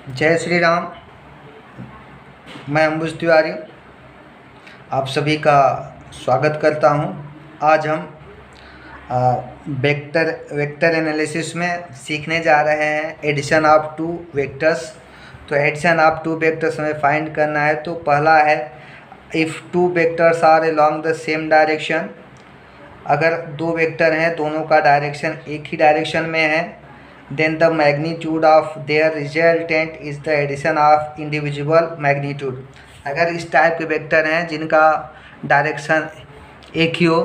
जय श्री राम। मैं अंबुज तिवारी आप सभी का स्वागत करता हूं। आज हम वेक्टर एनालिसिस में सीखने जा रहे हैं एडिशन ऑफ टू वेक्टर्स। तो एडिशन ऑफ टू वेक्टर्स हमें फाइंड करना है। तो पहला है if two vectors are along the same direction. अगर दो वेक्टर हैं, दोनों का डायरेक्शन एक ही डायरेक्शन में है, then the magnitude of their resultant is the addition of individual magnitude। अगर इस टाइप के वेक्टर हैं जिनका डायरेक्शन एक ही हो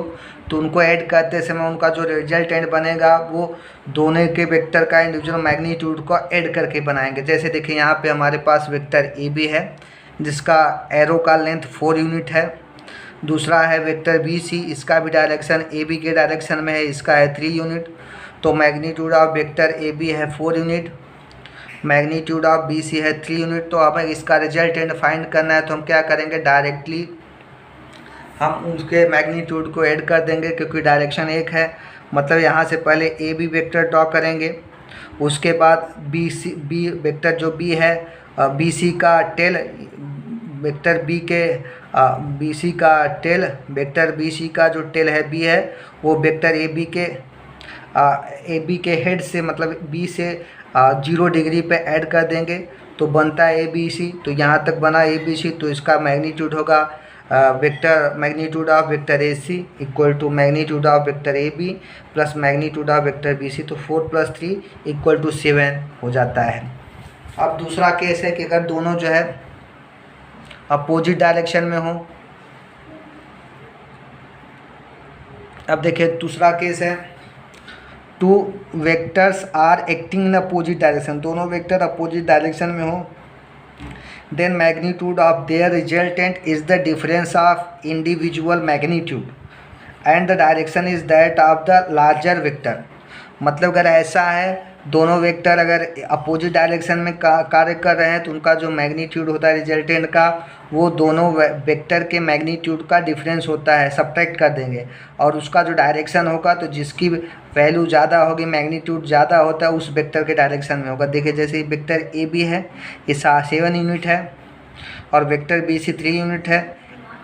तो उनको ऐड करते समय उनका जो रिजल्टेंट बनेगा वो दोनों के वेक्टर का इंडिविजुअल मैग्नीट्यूड को ऐड करके बनाएंगे। जैसे देखिए यहाँ पे हमारे पास वेक्टर ए बी है जिसका एरो का लेंथ 4 यूनिट है। दूसरा है वेक्टर बी सी, इसका भी डायरेक्शन ए बी के डायरेक्शन में है, इसका है 3 यूनिट। तो magnitude of vector A B है 4 unit, magnitude of B C है 3 यूनिट। तो हमें इसका रिजल्टेंट फाइंड करना है तो हम क्या करेंगे, डायरेक्टली हम उसके मैग्नीट्यूड को ऐड कर देंगे क्योंकि डायरेक्शन एक है। मतलब यहाँ से पहले ए बी वेक्टर ड्रॉ करेंगे, उसके बाद बी वेक्टर जो बी है बी सी का टेल वेक्टर बी के बी सी का टेल वेक्टर बी सी का जो टेल है बी है वो वेक्टर ए बी के हेड से मतलब बी से 0 डिग्री पे ऐड कर देंगे तो बनता है ए बी सी। तो यहाँ तक बना ए बी सी। तो इसका मैग्नीट्यूड होगा vector magnitude of vector A C equal to magnitude of vector A B plus magnitude of vector B C. तो 4 + 3 = 7 हो जाता है। अब दूसरा केस है कि अगर दोनों जो है अपोजिट डायरेक्शन में हो। अब देखिए दूसरा केस है two vectors are acting in opposite direction. दोनों वेक्टर अपोजिट डायरेक्शन में हो, then magnitude of their resultant is the difference of individual magnitude and the direction is that of the larger vector. मतलब अगर ऐसा है दोनों vector अगर opposite direction में कार्य कर रहे हैं तो उनका जो मैग्नीट्यूड होता है रिजल्टेंट का वो दोनों वेक्टर के मैग्नीट्यूड का डिफरेंस होता है, सब्ट्रैक्ट कर देंगे। और उसका जो डायरेक्शन होगा तो जिसकी वैल्यू ज़्यादा होगी, मैग्नीट्यूड ज़्यादा होता है, उस वेक्टर के डायरेक्शन में होगा। देखिए जैसे वेक्टर ए बी है ये 7 यूनिट है और वेक्टर बी सी 3 यूनिट है।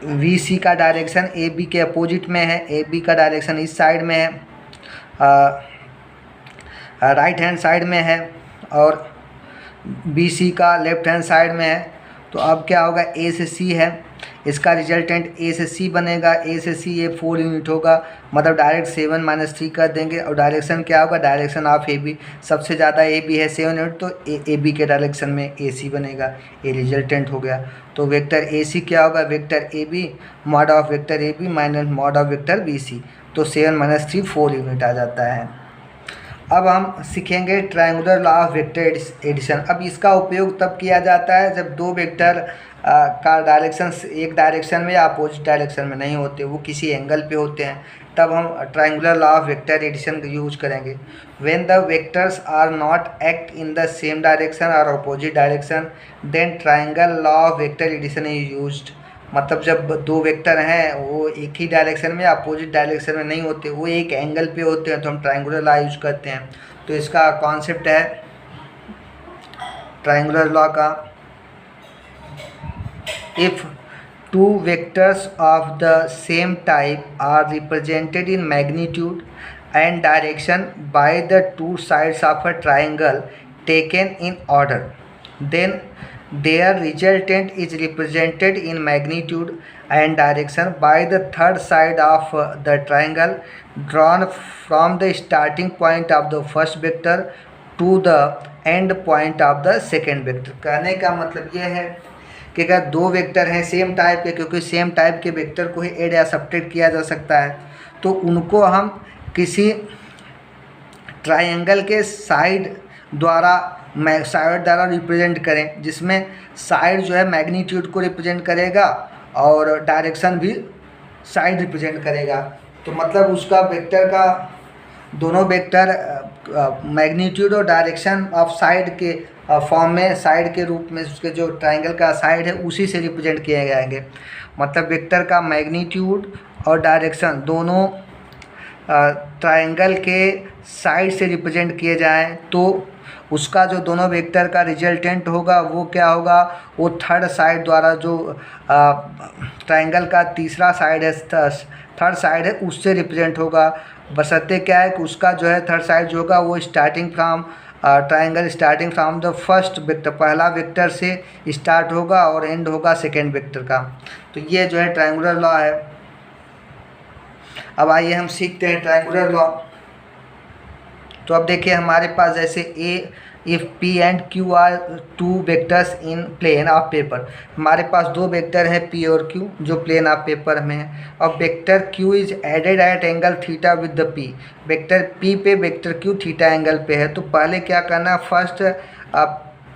वी सी का डायरेक्शन ए बी के अपोजिट में है, ए बी का डायरेक्शन इस साइड में है, राइट हैंड साइड में है और बी सी का लेफ्ट हैंड साइड में है। तो अब क्या होगा, ए से सी है, इसका रिजल्टेंट ए से सी बनेगा। ए से सी ये 4 यूनिट होगा, मतलब डायरेक्ट 7 - 3 कर देंगे। और डायरेक्शन क्या होगा, डायरेक्शन ऑफ ए बी, सबसे ज़्यादा ए बी है 7 यूनिट तो ए बी के डायरेक्शन में ए सी बनेगा। ये रिजल्टेंट हो गया। तो वेक्टर ए सी क्या होगा, vector A B mod of vector A B minus mod of vector B C. तो 7 - 3 4 यूनिट आ जाता है। अब हम सीखेंगे triangular law of vector addition. अब इसका उपयोग तब किया जाता है जब दो वेक्टर का डायरेक्शन एक डायरेक्शन में या अपोजिट डायरेक्शन में नहीं होते, वो किसी एंगल पे होते हैं, तब हम triangular law of vector addition use करेंगे। When the vectors are not act in the same direction और opposite direction then triangle law of vector addition is used. मतलब जब दो वेक्टर हैं वो एक ही डायरेक्शन में अपोजिट डायरेक्शन में नहीं होते, वो एक एंगल पे होते हैं तो हम ट्रायंगुलर लॉ यूज करते हैं। तो इसका कॉन्सेप्ट है ट्रायंगुलर लॉ का, if two vectors of the same type are represented in magnitude and direction by the two sides of a triangle taken in order then their resultant is represented in magnitude and direction by the third side of the triangle drawn from the starting point of the first vector to the end point of the second vector। कहने का मतलब ये है कि अगर दो vector हैं same type के, क्योंकि सेम टाइप के वेक्टर को ही ऐड या सब्ट्रैक्ट किया जा सकता है, तो उनको हम किसी ट्रायंगल के साइड द्वारा रिप्रेजेंट करें, जिसमें साइड जो है मैग्नीट्यूड को रिप्रेजेंट करेगा और डायरेक्शन भी साइड रिप्रेजेंट करेगा। तो मतलब उसका वेक्टर का दोनों वेक्टर मैग्नीट्यूड और डायरेक्शन ऑफ साइड के फॉर्म में, साइड के रूप में उसके जो ट्रायंगल का साइड है उसी से रिप्रेजेंट किए जाएंगे। मतलब वेक्टर का मैग्नीट्यूड और डायरेक्शन दोनों ट्रायंगल के साइड से रिप्रेजेंट किए जाएं तो उसका जो दोनों वेक्टर का रिजल्टेंट होगा वो क्या होगा, वो थर्ड साइड द्वारा जो ट्राइंगल का तीसरा साइड है, थर्ड साइड है, उससे रिप्रेजेंट होगा। बशर्ते क्या है कि उसका जो है थर्ड साइड जो होगा वो starting from triangle starting from the first vector, पहला वेक्टर से स्टार्ट होगा और एंड होगा सेकेंड वेक्टर का। तो ये जो है ट्राइंगुलर लॉ है। अब आइए हम सीखते हैं ट्राइंगुलर लॉ। तो अब देखिए हमारे पास जैसे if P and Q are two vectors in plane of paper, हमारे पास दो वेक्टर है P और Q जो प्लेन ऑफ पेपर में है। और vector Q is added at angle theta with the P, vector P पे वेक्टर Q थीटा एंगल पे है। तो पहले क्या करना है, first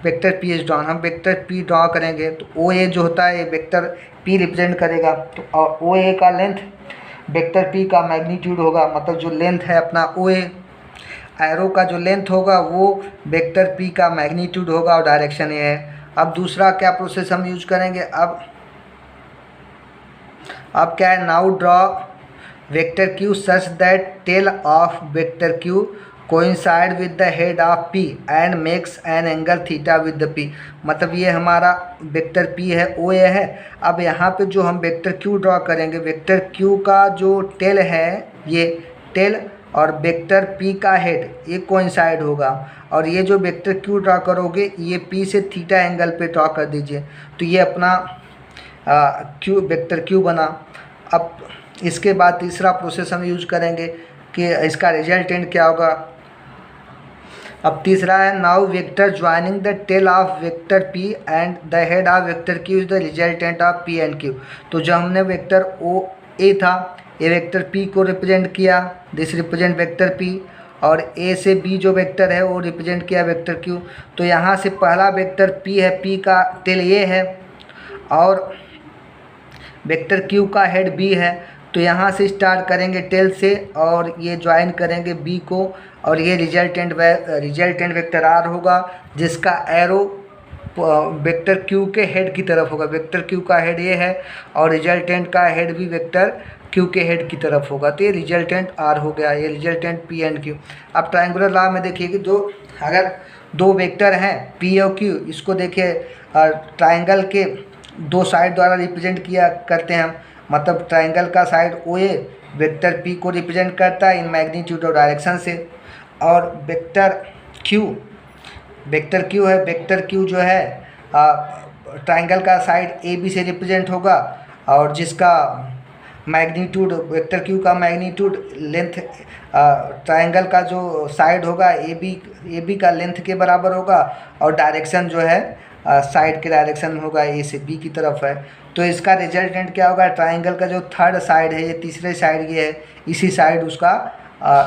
vector P is drawn, हम वेक्टर P ड्रॉ करेंगे। तो OA जो होता है ये वेक्टर P रिप्रेजेंट करेगा। तो OA का लेंथ वेक्टर P का मैग्नीट्यूड होगा, मतलब जो लेंथ है अपना OA, एरो का जो लेंथ होगा वो वेक्टर P का मैग्नीट्यूड होगा और डायरेक्शन ये है। अब दूसरा क्या प्रोसेस हम यूज करेंगे, अब क्या है, now draw vector Q such that tail of vector Q coincide with the head of P and makes an angle theta with the P। मतलब ये हमारा वेक्टर P है, OA है। अब यहाँ पे जो हम वेक्टर Q ड्रॉ करेंगे, वेक्टर Q का जो टेल है, ये टेल और वेक्टर P का हेड ये कोइंसाइड होगा। और ये जो वेक्टर Q ड्रॉ करोगे ये P से थीटा एंगल पे ड्रॉ कर दीजिए। तो ये अपना Q वेक्टर Q बना। अब इसके बाद तीसरा प्रोसेस हम यूज करेंगे कि इसका रिजल्टेंट क्या होगा। अब तीसरा है, now vector joining the tail of vector P and the head of vector Q is the resultant of P and Q। तो जो हमने वेक्टर OA था, ये वेक्टर P को रिप्रेजेंट किया, दिस रिप्रेजेंट वेक्टर P, और A से B जो वेक्टर है वो रिप्रेजेंट किया वेक्टर Q। तो यहाँ से पहला वेक्टर P है, P का टेल ये है और वेक्टर Q का हेड B है। तो यहाँ से स्टार्ट करेंगे टेल से और ये ज्वाइन करेंगे B को, और ये रिजल्टेंट वेक्टर R होगा जिसका एरो वेक्टर Q के हेड की तरफ होगा। वेक्टर Q का हेड ये है और रिजल्टेंट का हेड भी वेक्टर Q के हेड की तरफ होगा। तो ये रिजल्टेंट R हो गया, ये रिजल्टेंट P एंड Q। अब ट्राइंगुलर लॉ में देखिए कि अगर दो वेक्टर हैं P और Q, इसको देखिए ट्राइंगल के दो साइड द्वारा रिप्रेजेंट किया करते हैं हम। मतलब ट्राइंगल का साइड OA वेक्टर P को रिप्रेजेंट करता है इन मैग्नीट्यूड और डायरेक्शन से, और वेक्टर Q है, वेक्टर Q जो है ट्राइंगल का साइड AB से रिप्रेजेंट होगा, और जिसका मैग्नीट्यूड वेक्टर Q का मैग्नीट्यूड लेंथ ट्राइंगल का जो साइड होगा AB का लेंथ के बराबर होगा, और डायरेक्शन जो है साइड के डायरेक्शन में होगा, A से B की तरफ है। तो इसका रिजल्टेंट क्या होगा, ट्राइंगल का जो थर्ड साइड है, ये तीसरे साइड ये है, इसी साइड उसका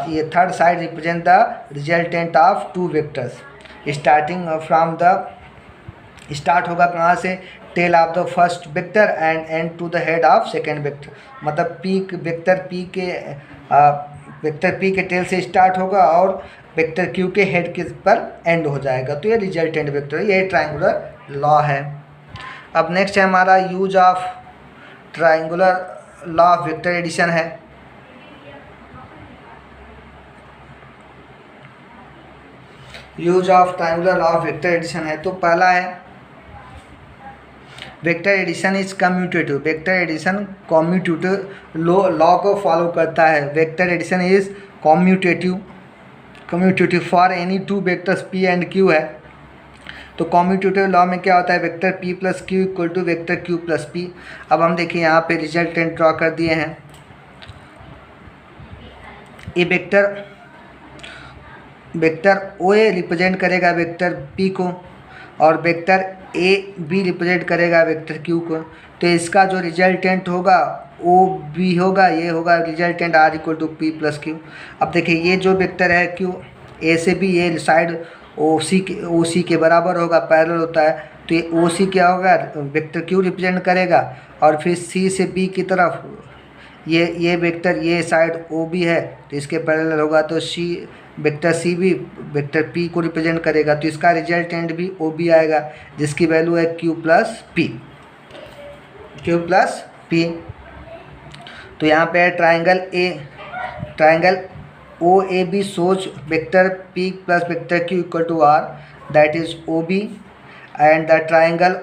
ये third side represent the resultant of two vectors starting from the start होगा कहाँ से, tail of the first vector and end to the head of second vector. मतलब वेक्टर P के टेल से स्टार्ट होगा और वेक्टर Q के head के पर एंड हो जाएगा। तो ये रिजल्टेंट वेक्टर, ये ट्राइंगुलर लॉ है। अब नेक्स्ट है हमारा use of triangular law of vector addition है। Use of triangular law of vector addition है। तो पहला है vector addition is commutative. Vector addition commutative law को फॉलो करता है। Vector addition is commutative for any two vectors P and Q है। तो कम्यूटेटिव लॉ में क्या होता है, vector P plus Q equal to vector Q plus P। अब हम देखिए यहाँ पे रिजल्टेंट ड्रॉ कर दिए हैं। ये वेक्टर OA रिप्रेजेंट करेगा वेक्टर P को, और वेक्टर AB रिप्रेजेंट करेगा वेक्टर Q को। तो इसका जो रिजल्टेंट होगा OB होगा, ये होगा resultant R equal to P plus Q। अब देखिए ये जो वेक्टर है Q, A से B ये साइड OC के बराबर होगा, पैरेलल होता है। तो ये OC क्या होगा, वेक्टर Q रिप्रेजेंट करेगा, और फिर C से B की तरफ ये वेक्टर ये साइड OB है तो इसके पैरेलल होगा। तो वेक्टर C भी वेक्टर P को रिप्रेजेंट करेगा। तो इसका रिजल्टेंट भी OB आएगा जिसकी वैल्यू है Q प्लस P। तो यहाँ पे है ट्राइंगल ओ ए बी सोच vector P plus vector Q equal to R, that is O B, and the triangle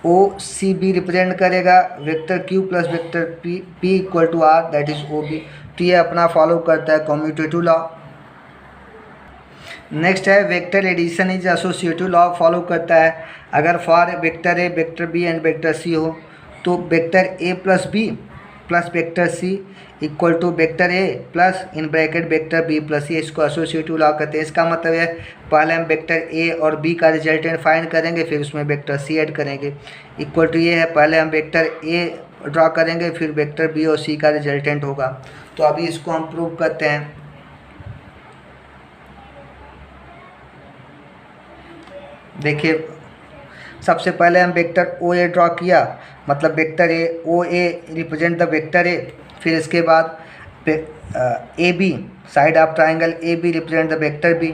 O C B represent करेगा vector Q plus vector P equal to R, that is O B. तो ये अपना follow करता है commutative law. Next है vector addition is associative law follow करता है। अगर for vector A vector B and vector C हो तो vector A plus B plus vector C equal to vector A plus in bracket vector B plus C, इसको associative law कहते हैं। इसका मतलब है पहले हम वेक्टर ए और बी का रिजल्टेंट फाइंड करेंगे, फिर उसमें वेक्टर सी ऐड करेंगे। इक्वल टू ये है, पहले हम वेक्टर ए ड्रॉ करेंगे, फिर वेक्टर बी और सी का रिजल्टेंट होगा। तो अभी इसको हम प्रूव करते हैं। देखिए, सबसे पहले हम वेक्टर ओ ए ड्रॉ किया, मतलब vector A, O A represent the vector A. फिर इसके बाद A B side of triangle A B represent the vector B,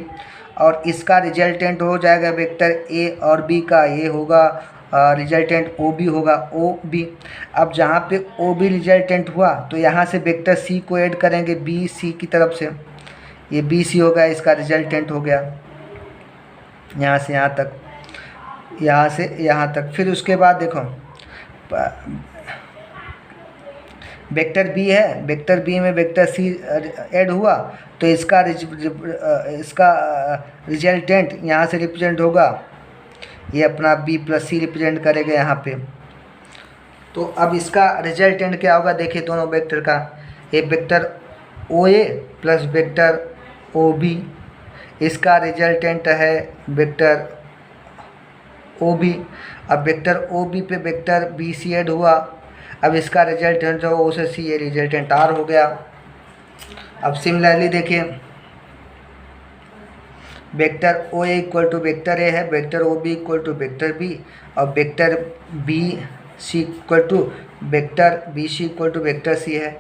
और इसका रिजल्टेंट हो जाएगा वेक्टर ए और बी का, ये होगा रिजल्टेंट ओ बी होगा, ओ बी। अब जहाँ पे ओ बी रिजल्टेंट हुआ तो यहाँ से वेक्टर सी को ऐड करेंगे बी सी की तरफ से, ये बी सी होगा, इसका रिजल्टेंट हो गया यहाँ से यहाँ तक, यहाँ से यहाँ तक। फिर उसके बाद देखो वेक्टर बी है, वेक्टर बी में वेक्टर सी ऐड हुआ तो इसका रिजल्टेंट यहाँ से रिप्रेजेंट होगा, ये अपना बी प्लस सी रिप्रेजेंट करेगा यहाँ पे। तो अब इसका रिजल्टेंट क्या होगा, देखिए दोनों वेक्टर का, ये vector O A plus vector O B, इसका रिजल्टेंट है वेक्टर ओ बी। अब वेक्टर ओ बी पे वेक्टर बी सी ऐड हुआ, अब इसका रिजल्टेंट जो ओ से सी, ये रिजल्टेंट आर हो गया। अब सिमिलरली देखिए, vector O A equal to vector A है, vector O B equal to vector B, और vector B C equal to vector B C equal to vector C है।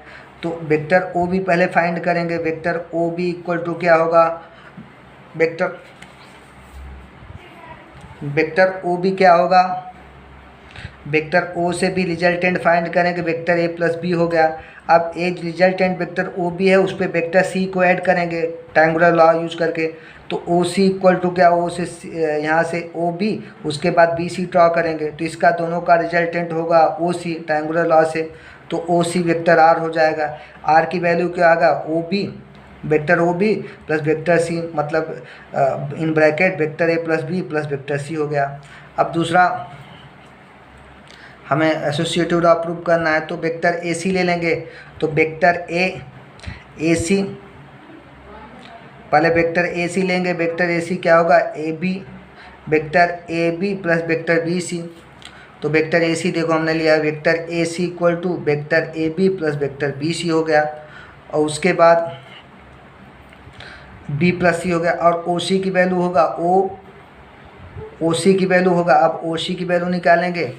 तो वेक्टर ओ बी पहले find करेंगे, vector O B equal to क्या होगा, vector O B क्या होगा, vector ओ से भी रिजल्टेंट फाइंड करेंगे, वेक्टर ए प्लस बी हो गया। अब एक रिजल्टेंट वेक्टर ओ बी है, उस पर वेक्टर सी को ऐड करेंगे ट्रायंगुलर लॉ यूज करके, तो ओ सी इक्वल टू क्या, ओ से यहाँ से ओ बी, उसके बाद बी सी ड्रॉ करेंगे, तो इसका दोनों का रिजल्टेंट होगा ओ सी ट्रायंगुलर लॉ से, तो ओ सी वेक्टर आर हो जाएगा। आर की वैल्यू क्या आएगा, O B vector O B plus vector C, मतलब in bracket vector A plus B plus vector C हो गया। अब दूसरा हमें एसोसिएटिव लॉ प्रूव करना है, तो वेक्टर ए सी ले लेंगे, तो वेक्टर ए सी, पहले वेक्टर ए सी लेंगे, वेक्टर ए सी क्या होगा, A B, vector A B plus vector B C. तो वेक्टर ए सी देखो हमने लिया है, vector A C equal to vector A B plus vector B C हो गया, और उसके बाद बी प्लस सी हो गया, और ओ सी की वैल्यू होगा ओ सी की वैल्यू होगा। अब ओ सी की वैल्यू निकालेंगे,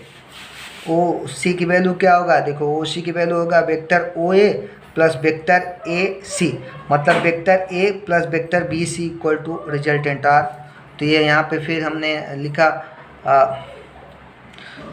ओ सी की वैल्यू क्या होगा, देखो ओ सी की वैल्यू होगा vector O A plus vector A C, मतलब vector A plus vector B C equal to resultant R. तो ये यहाँ पे फिर हमने लिखा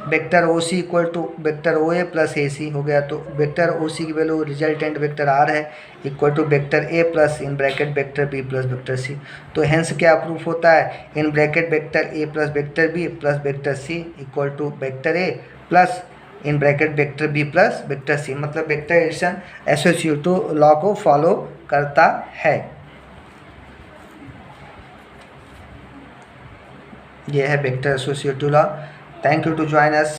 vector O C equal to vector O A plus A C हो गया, तो वेक्टर ओ सी की वैल्यू रिजल्टेंट वेक्टर आर है equal to vector A plus in bracket vector B plus vector C. तो हेंस क्या proof होता है, इन bracket vector A plus vector B plus vector C equal to vector A plus in bracket vector B plus vector C, मतलब vector addition associative law को follow करता है। यह है vector associative law. Thank you to join us.